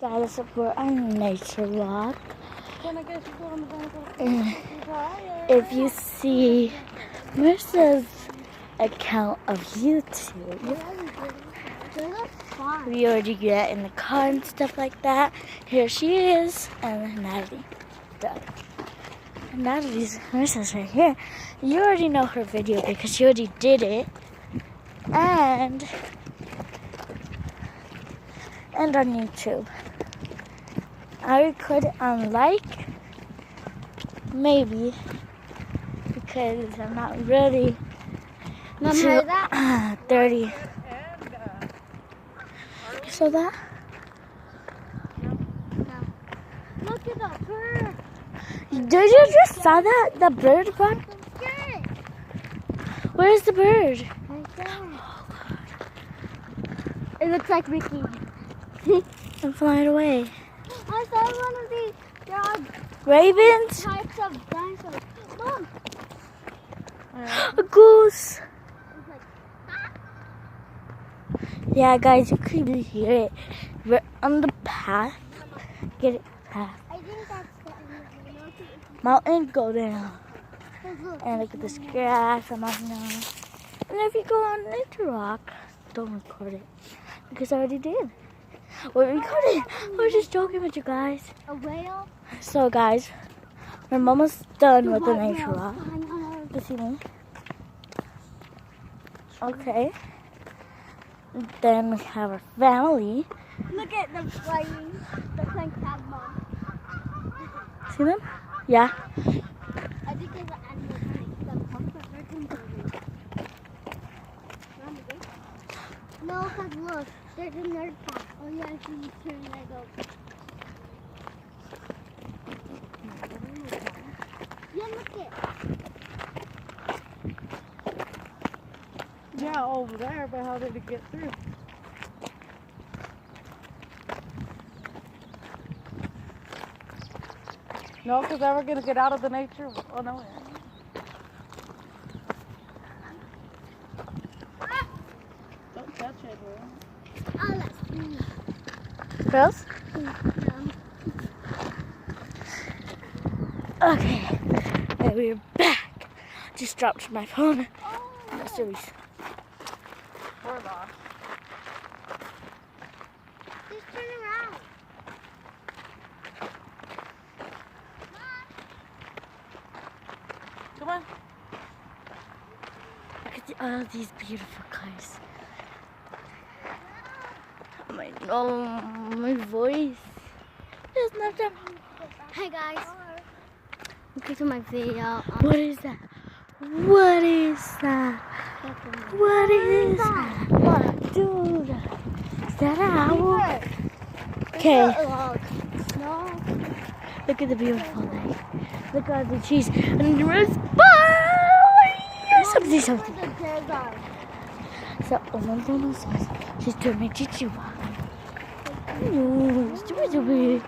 Guys, we're on nature walk. And if you see Marissa's account of YouTube, we already get in the car and stuff like that. Here she is, and Natalie. Marissa's right here. You already know her video because she already did it. And on YouTube. I record it on maybe, because I'm not really too 30. You saw that? No. Look at the bird. Did you just saw that? The bird gone? Yes. Where's the bird? Right there. It looks like Mickey. I'm flying away. I saw one of these Ravens? types of dinosaurs. Mom. A goose. It's like, Yeah, guys, you could hear it. We're on the path. Get it path. I think that's the Mountain, go down. look. And look at this grass. I'm on now. And if you go on Nature Rock, don't record it. Because I already did. We're recording. We're just joking with you guys. A whale? So, guys, we're almost done with the What Nature whale? Rock. I know. You see me? Okay. Then we have our family. Look at them flying. They're playing tag, Mom. See them? Yeah. I think there's an animal trying to the comfort merchant. No, because look, there's a nerd pack. Oh, yeah, I see you turn Lego. Yeah, look it. Yeah, over there, but how did it get through? No, because then we're going to get out of the nature. Oh, no. Don't touch it, bro. Oh, that's me. Girls? No. Okay. And we're back. Just dropped my phone. No, serious. We're lost. Just turn around. Come on. Look at all these beautiful cars. My voice. It's not that. Hey guys, welcome to my video. What is that? What is that? What is that? What? Dude, is that an owl? Okay, No. look at the beautiful night. Look at the trees. And the rose. Bye! Something. So, no, she's turning chihuahua. Stupid. He's already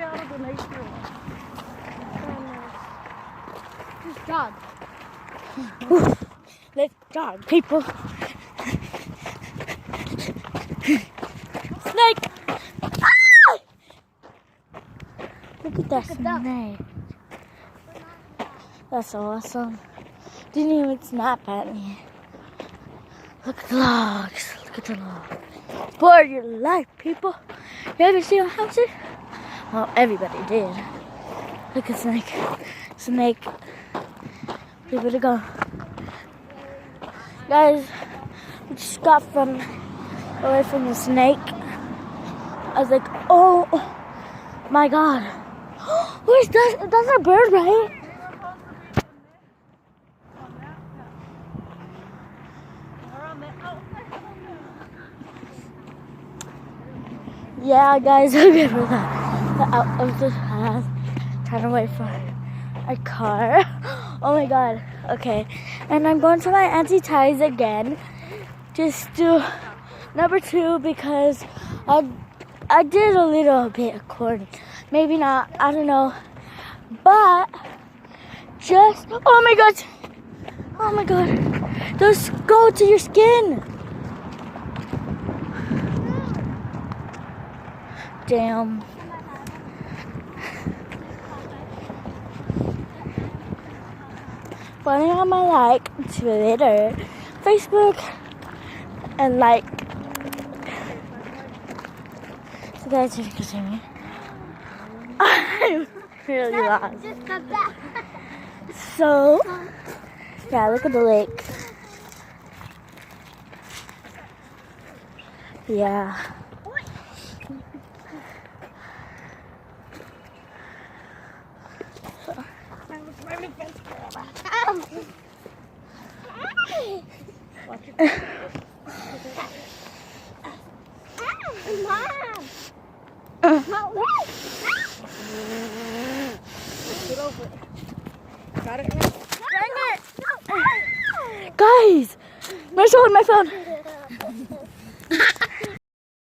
out of the nature. Just dog. Let's jog, people. Snake! Ah! Look at that snake. That's awesome. Didn't even snap at me. Look at the logs. Look at the logs. For your life, people. You ever see a house? Well, everybody did. Look at snake. Snake. We better go. Guys, we just got away from the snake. I was like, oh my god. Where's that? That's a bird, right? Yeah, guys, I'm good for that. Out of the path. Trying to wait for a car. Oh my god. Okay. And I'm going to my Auntie Ty's again. Just to number 2 because I did a little bit of corn. Maybe not. I don't know. But just oh my god. Oh my god. Those go to your skin. Damn. Follow me on my Twitter, Facebook, and so guys, if you can see me. I'm really lost. Just come back. So, yeah, look at the lake. Yeah. Mom. Get over it. Got it? Guys, my phone.